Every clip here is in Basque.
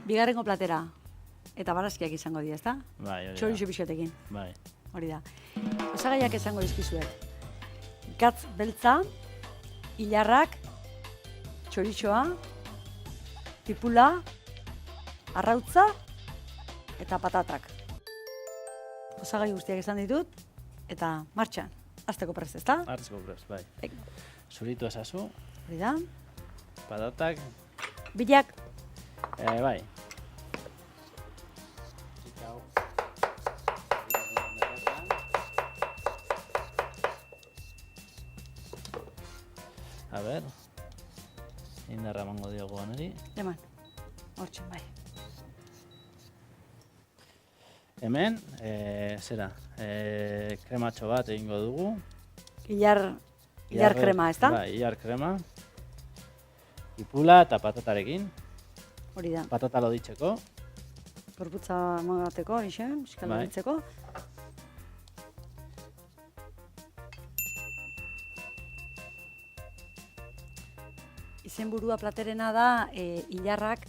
Bigarrengo platera. Eta barazkiak izango dira, ezta? Bai, hori da. Txorizo pixotekin. Bai. Hori da. Osagaiak esango dizkizuet. Gatz beltza, hilarrak, txorizoa, tipula, arrautza eta patatak. Osagai guztiak esan ditut, eta martxan. Azteko prest, ezta? Hartzeko prest, bai. Zuritu ezazu, Hori da. patatak, Bilak, bai. A ber, indarra emango diogu honeri. eman. Hortxen, bai. Hemen, zera, krematxo bat egingo dugu. Hilar krema, ezta? Bai, hilar krema. Ipula eta patatarekin. Hori da. Patata loditzeko. Gorputza emateko, hori xen, fiskal Bai. ditzeko. Izenburua platerena da hilarrak,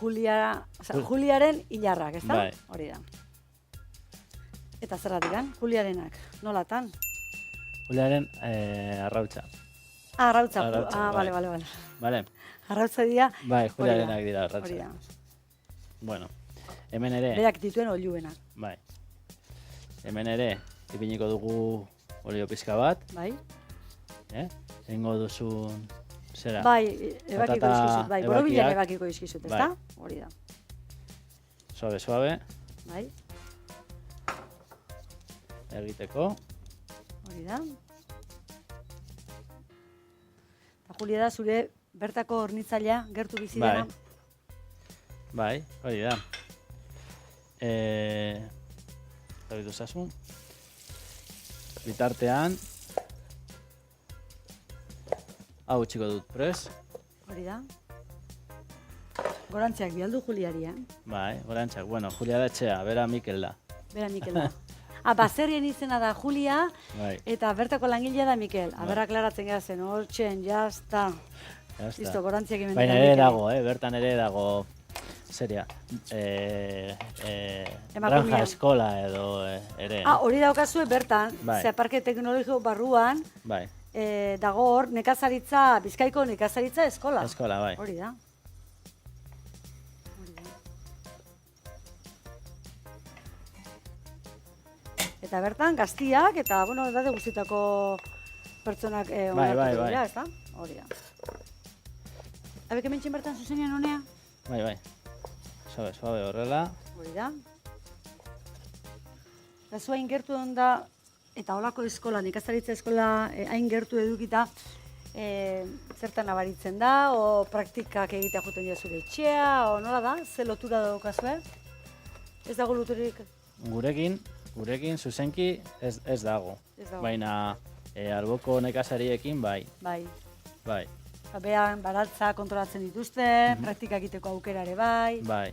Juliaren hilarrak, ezta? Bai. Hori da. Eta zerra diran, Juliarenak, nolatan? Juliaren arrautza. Arrautza, Arrautza, bale, bai. bale. Bale? Arrautza dira, Bai, hori Juliarenak da. dira Hori arrautza. da. Bueno, hemen ere, Berak dituen oluenak, bai. Hemen ere, ipiniko dugu olio pizka bat, bai? egingo duzun, zera, Bai, ebakiko Patata dizkizut, bai, borobilak ebakiak. ebakiko dizkizut, ezta? Bai. Hori da, suave, bai? egiteko. Hori da. Eta Julia da zure bertako hornitzailea gertu bizi Bai. dena. Bai, hori da. Zabitu zazu. Bitartean, hau utziko dut prest. Hori da. Gorantziak bialdu Juliari, Bai, gorantzak. Bueno, Julia da etxea, bera Mikel da. Bera Mikel da. Baserrien izena da Julia, Bai, eta bertako langilea da Mikel. Bai. Aber aklaratzen gara zen, hortxen, jazta. ya está. Listo, gorantziak hemen Baina dira ere Mikeli. dago, bertan ere dago, zeria, Emakumea. granja eskola edo ere. Hori daukazue bertan, Bai. ze parke teknologiko barruan, Bai, dago hor, nekazaritza, Bizkaiko nekazaritza eskola. eskola, bai. Hori da. Hori da. Eta bertan gaztiak eta, bueno, edade guztietako pertsonak onartuko bai, dira, bai. ezta? Hori da. Abek hementxen bertan zuzenean honea? Bai. Suave horrela. Hori da. Eta zu hain gertu da, eta holako eskola, nekazaritza eskola hain gertu edukita, zertan nabaritzen da, o praktikak egitea joten dira zure etxea, o nola da? Ze lotura daukazue? Ez dago loturik? Gurekin zuzenki ez dago. Ez dago. Baina alboko nekazariekin bai. Bai. Bai. Baratza kontrolatzen dituzte, praktika egiteko aukera ere bai. Bai.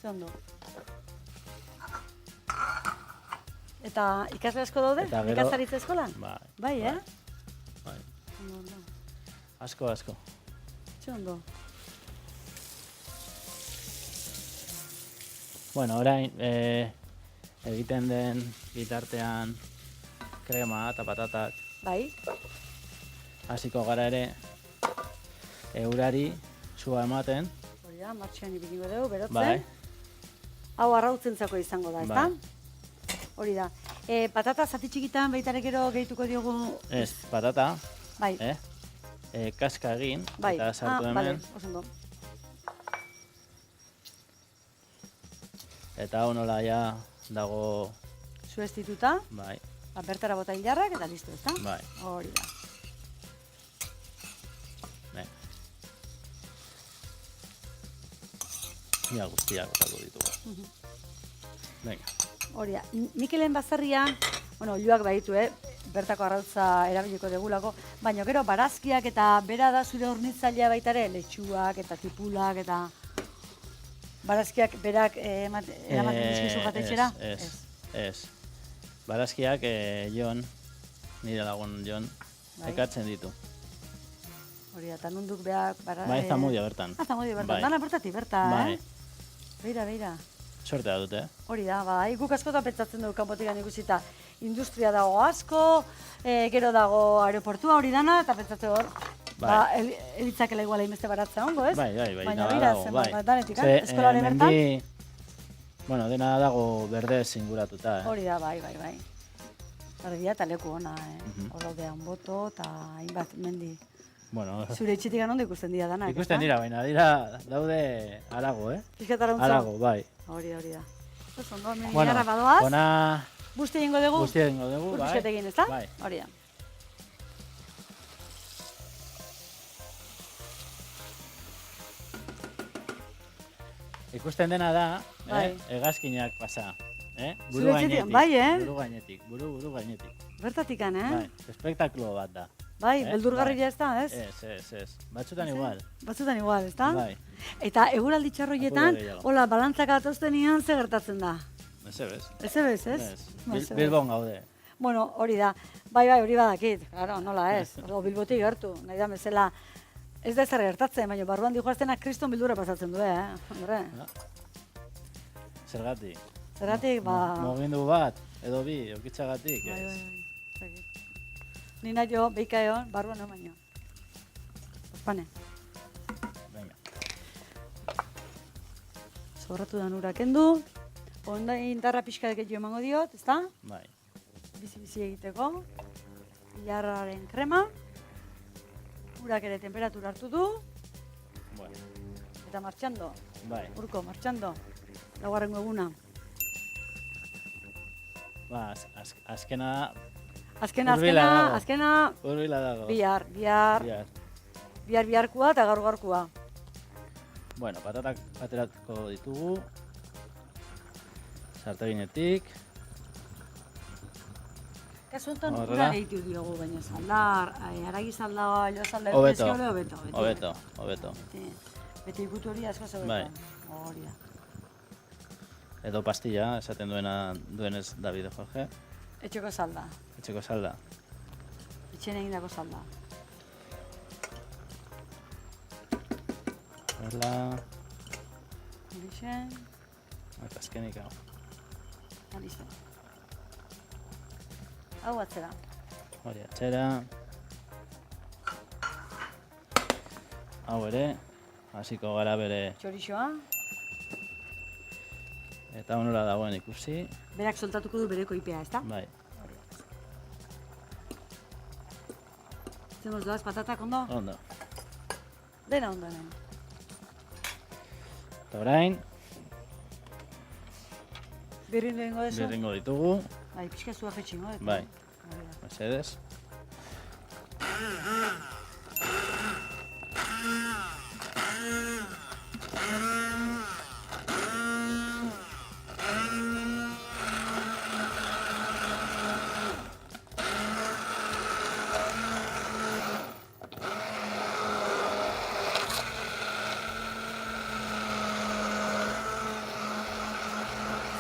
Ze ondo. Eta ikasle asko daude? Eta gero- Nekazaritza eskolan? Bai. Bai, Bai. Ondo. Asko. Ze ondo. Bueno, orain egiten den bitartean krema eta patatak Bai, hasiko gara ere eurari sua ematen. hori da, martxean ibiliko dugu, berotzen. Bai. Hau arrautzentzako izango da, ezta? Bai. Hori da. Patata zati txikitan baitare gero gehituko diogu... Ez, patata, Bai, kaska egin bai. eta sartu Bale, hemen. oso ondo. Eta hau nola ja dago, Zueztituta, bai, bertara bota hilarrak eta listo, ezta? bai. Hori da. Ia guztiak botako ditugu. Venga. Hori da. Mikelen bazarria, bueno, oiluak baditu, bertako arrautza erabiliko degulako, baina gero barazkiak eta bera da zure hornitzailea baita ere, letxuak eta tipulak eta barazkiak berak eramaten dizkizu jatetxera? Ez. Barazkiak Jon, nire lagun Jon, Bai. ekartzen ditu. Hori da, eta nunduk behar... Bai, Zamudio bertan. Zamudio bertan, Bai. dana bertatik berta, Bai. Beira. Sortea dute, Hori da, bai, guk askotan pentsatzen dugu kanpotikan ikusita. Industria dago asko, gero dago aeroportua hori dana, eta pentsatzen hor, elitzakela iguala inbeste baratzea ongo, ez? Bai, baina nada bira, dago, zenbat danetik, eskolaren bertan. Bueno, dena dago berdez inguratuta, Hori da, bai. Argia eta leku ona, hor daudean boto eta hainbat mendi. Bueno, Zure itxitik ondo ikusten dira danak, ikusten dira, baina daude arago, Pizkatara untzo? Arago, bai. Hori da. Ez ondo, hemen Bueno, gara badoaz. ona... Busti egingo dugu? Busti egingo dugu, bai. Pizkatekin, ez da? Bai. Hori da. Ikusten dena da, Bai. hegazkinak pasa. Zure etxetik, bai, Buru gainetik. Bertatikan, Bai, espektakulo bat da. Bai, beldurgarria ez da, ez? Ez. Batzutan igual. Batzutan igual, ez da? Bai. Eta eguraldi txarroietan, Apur gehiago. hola, balantzak atoztenean ze gertatzen da? Ez. Ez, ez? Bilbon gaude. Bueno, hori da. Bai, hori badakit. Claro, nola ez. Ordo Bilbotik gertu. Nahi da bezala, ez da ezer gertatzen, baina barruan dijoaztenak kriston bildura pasatzen du, Hombre, Zergatik. zergatik, Mugindu bat, edo bi, okitzagatik, ez. Bai. Ni nahi jo, beika egon, barruan no baino. Ospane. Venga. Zorratu da nura kendu. Onda indarra pixka gehiago emango diot, ezta? Bai. Bizi egiteko. Ilarraren krema. Urak ere temperatura hartu du. Bueno, Eta martxando. bai. Urko, martxando. Laugarrengo eguna. Ba, azkena Azkena, urbila dago. biharkua eta gaur-gaurkua. Bueno, patatak ateratuko ditugu. Sarteginetik. Kasu honetan Horrela. ura gehitu diogu, baina zaldar, haragi zaldar, jo zaldar, Hobeto. Beti ikutu hori asko zebetan. Bai. Hori da. Edo pastilla, esaten duenez David Jorge. Etxeko salda, Etxeko salda. etxen egindako salda. Horrela, Horixe, eta azkenik hau. listo. Hau atzera. Hori atxera. Hau ere, hasiko gara bere, Txorixoa, eta onola dagoen ikusi. berak soltatuko du bereko ipea, ezta? Bai, Zemoz doaz, patatak ondo? ondo. Dena ondo hemen. Eta orain, Birrin lehengo dezu? birringo ditugu. Bai, pixka zua jetxingo. Bai. Hori da. Mesedez.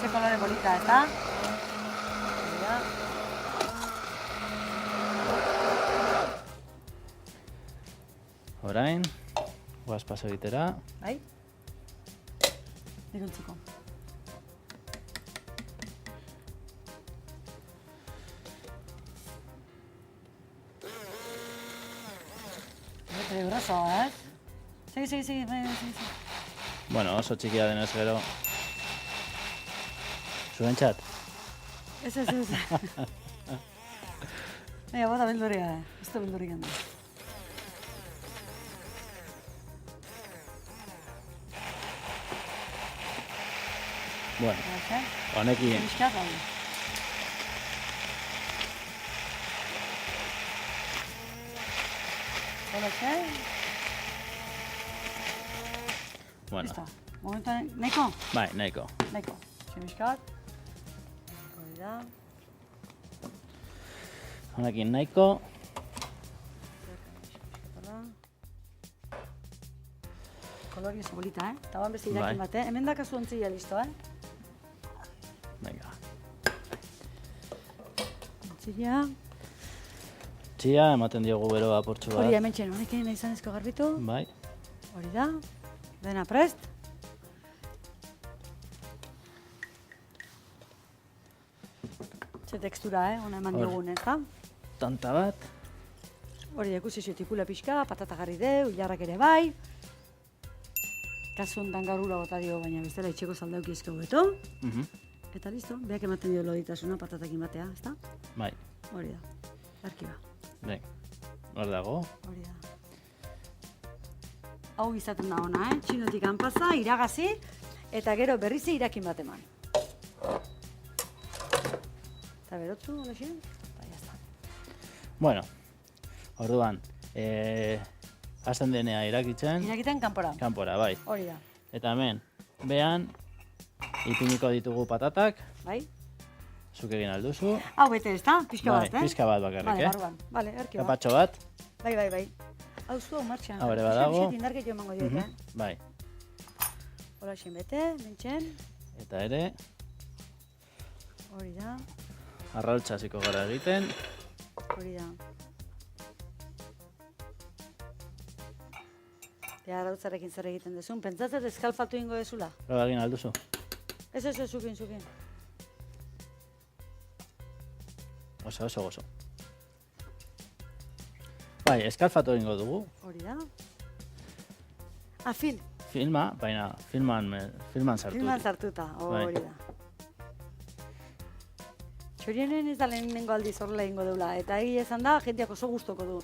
Ze kolore bonita, ezta? Hori da. Orain, guaz paso egitera. Bai? Niguntziko. Peligroso, ¿eh? Segi. Bueno, oso txikia denez gero. Zuentzat? Ez. Baina, bota bilduria, ez da bildurik handa. Bueno, honekin, Bizkat, hau. Holaxe, bueno, listo. Momentuan, nahiko? bai, nahiko. Nahiko. Tximizkat. Hori da. Honekin nahiko. Kolori oso bolita, Taban beste irakin Bai. bat, Hemen dakazu ontzila listo, Venga. Ontzila. itxia, ematen diogu bero apurtxu bat. Hori hemen txen, honekin nahi izanezko garbitu. Bai, Hori da. Dena prest. Ze tekstura, ona eman Hori. diogun, ez da? tanta bat. Hori ikusi zio tipula pixka, patata jarri deu, hilarrak ere bai. Kasu hontan gaur ura bota dio, baina bestela itxeko zaldauki ezko beto. Mhm. Eta listo, beak ematen dio loditasuna patatakin batea, ez da? Bai, Hori da, arkiba, bai. Hor dago. hori da. Hau izaten da ona, txinotik anpaza, iragazi, eta gero berrizi irakin bat eman. Eta berotzu, holaxe, eta jazta. Bueno, orduan, hasten denea irakitzen, Irakiten kanpora, kanpora, bai. hori da, Eta hemen, behan, ipiniko ditugu patatak, bai? zuk egin alduzu. Hau bete ez da, pixka Bai, bat, pixka bat bakarrik, Vale, barruan, vale, erki bat. Kapatxo bat, Bai. Hau zu, hau martxan. Hau ere badago. Pixka indarketio emango diot, bai. Holaxe bete, mentxen, Eta ere, hori da, arrautza hasiko gara egiten. hori da. Ea arautzarekin zer egiten dezun, pentsatzet eskalfatu ingo dezula? Proba egin alduzu. Ez, zukin. Oso gozo. Bai, eskalfatu egingo dugu. Hori da. Ah, fil. Filma, baina filman sartu. Filman sartuta, Bai. hori da. Txorienen ez da lehenengo aldiz horrela egingo deula, eta egia esan da, jendeak oso gustoko du.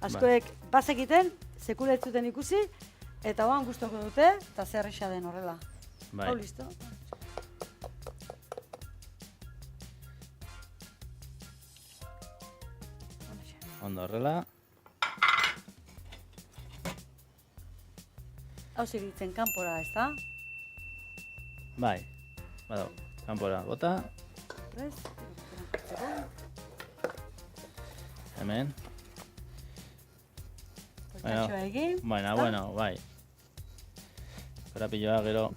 Askoek bazekiten, sekula ez zuten ikusi, eta oan gustoko dute, eta zer erresa den horrela. Bai. Hau listo. Ondo horrela. Hau segitzen kanpora, ez da? Bai. Badago, kanpora bota. Prest. Hemen. Poltsatxoa egin. Baina, ezta? bueno, bai. Korapilloa gero.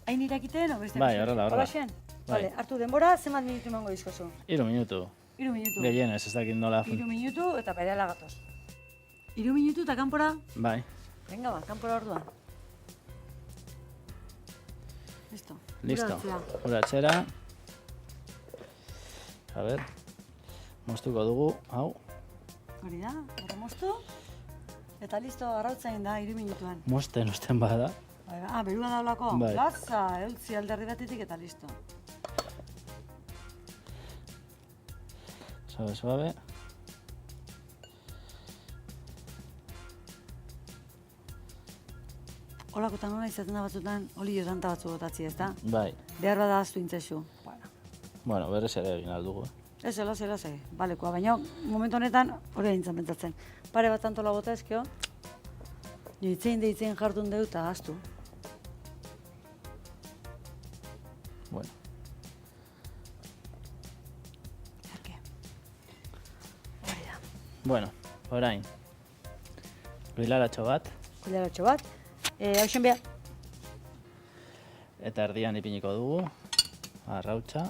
Hain irakiten, o beste? Bai, horrela. Holaxen? Bai. Vale, hartu denbora, zenbat minutu emango dizkozu? 3 minutu. 3 minutu. Gehienez, ez dakit nola. 3 minutu eta berehala gatoz. 3 minutu eta kanpora? Bai, Venga ba, kanpora orduan. Listo. listo. Gura hartzea. Ura atxera. A ber. Moztuko dugu, hau. Hori da, horre moztu. Eta listo, arrautzain da, 3 minutuan. Usten bada. Bai, berua daulako. Bai. Latza, eutzi alderri batetik eta listo. Suave. Holakotan nola izaten da batzutan, olio tanta batzu botatzi, ez da? Bai. Behar bada aztu intzezu. Bueno, berriz ere egin aldugu. Ez, elase, balekoa, baina momentu honetan hori aintzan pentsatzen. Pare bat tantola bota ezkio, deitzen jartun deu eta aztu. Bueno, Erke. Hori da. bueno, orain. Bilaratxo bat, Kolaratxo bat. Hauxen behar. eta erdian ipiniko dugu. Arrautza.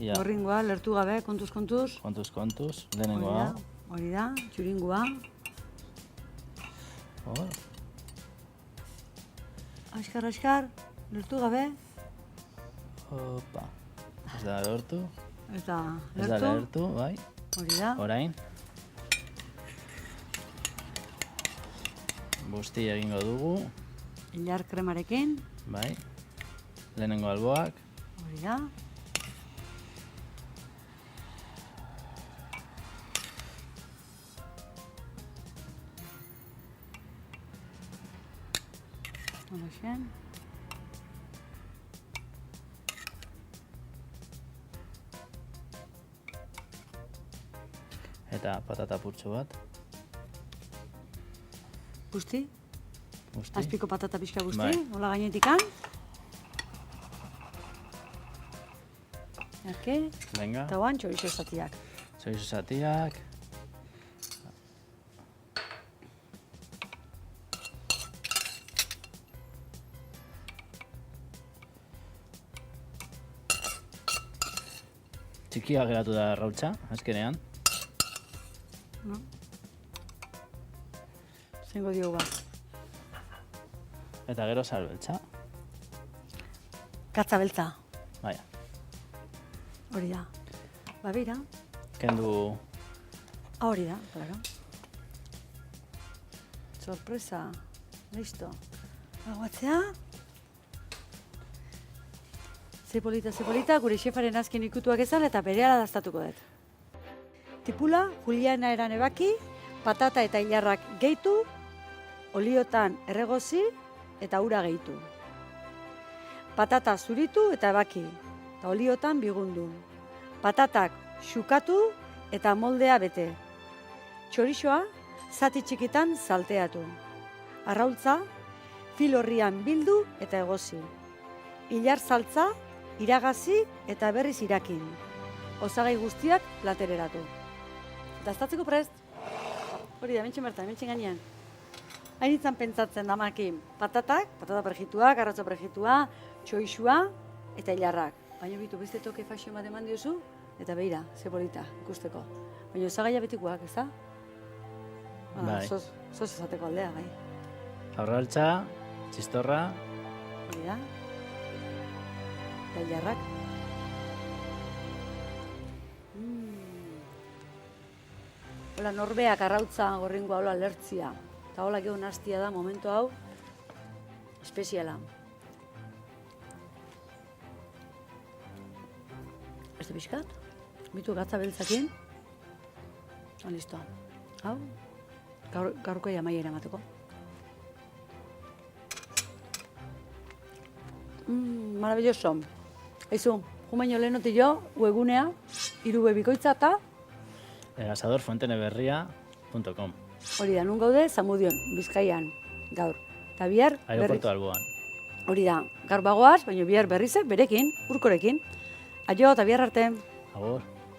Ia, Gorringoa, lertu gabe, kontuz. kontuz, lehenengoa. Hori da, txuringua. Hor, Askar, lertu gabe. opa. Ez da lortu, Ez da, ez da lertu. lertu, bai. Hori da. Orain. Busti egingo dugu, Ilar kremarekin. bai. Lehenengo alboak, Hori da. Holaxen. eta patata purtsu bat. Busti. Busti. Azpiko patata pixka busti. Bai. Hola gainetikan. Erke. Venga, Eta oan txorizo zatiak. txorizo zatiak. Txikia geratu da arrautza, azkenean. Zengo diogu bat. Eta gero salbeltza. Katza beltza, Baina, hori da. Ba, beira, kendu hori da, claro. Sorpresa, listo. Aguatzea. Zepolita, gure xefaren azken ikutuak ezan eta berehala daztatuko dut. Tipula, juliana eran ebaki, patata eta hilarrak gehitu, oliotan erregozi eta ura gehitu. Patata zuritu eta ebaki, eta oliotan bigundu. Patatak xukatu eta moldea bete. Txorixoa zati txikitan salteatu. Arraultza fil horrian bildu eta egozi. Hilar saltza iragazi eta berriz irakin. Osagai guztiak platereratu. Daztatzeko prest? Hori da, mentxen bertan, mentxen gainean. Hain izan pentsatzen damakin patatak, patata prejituak, arratzo prejitua, txoixua eta hilarrak. Baina bitu beste toke fasio bat eman diozu, eta beira, zepolita, ikusteko. Baina osagaia betikoak, ez da? Bai. Sos esateko aldea, bai. arrautza, txistorra, Hori da. Eta hilarrak. Hola, norbeak arrautza gorringoa hola lertzia. Eta hola gero nastia da momentu hau espeziala. Este pixkat, bitu gatza beltzakin. Listo. Hau, gaurko amaiera emateko. Maravilloso. Eizu, jumaino lehenotik jo, webgunea, 3 bikoitza eta asadorfuenteneberria.com. hori da, nun gaude, Zamudion, Bizkaian, gaur. Eta bihar, Aeroporto alboan. hori da, gaur bagoaz, baina bihar berrizek, berekin, urkorekin. Aio, eta bihar arte. Agur.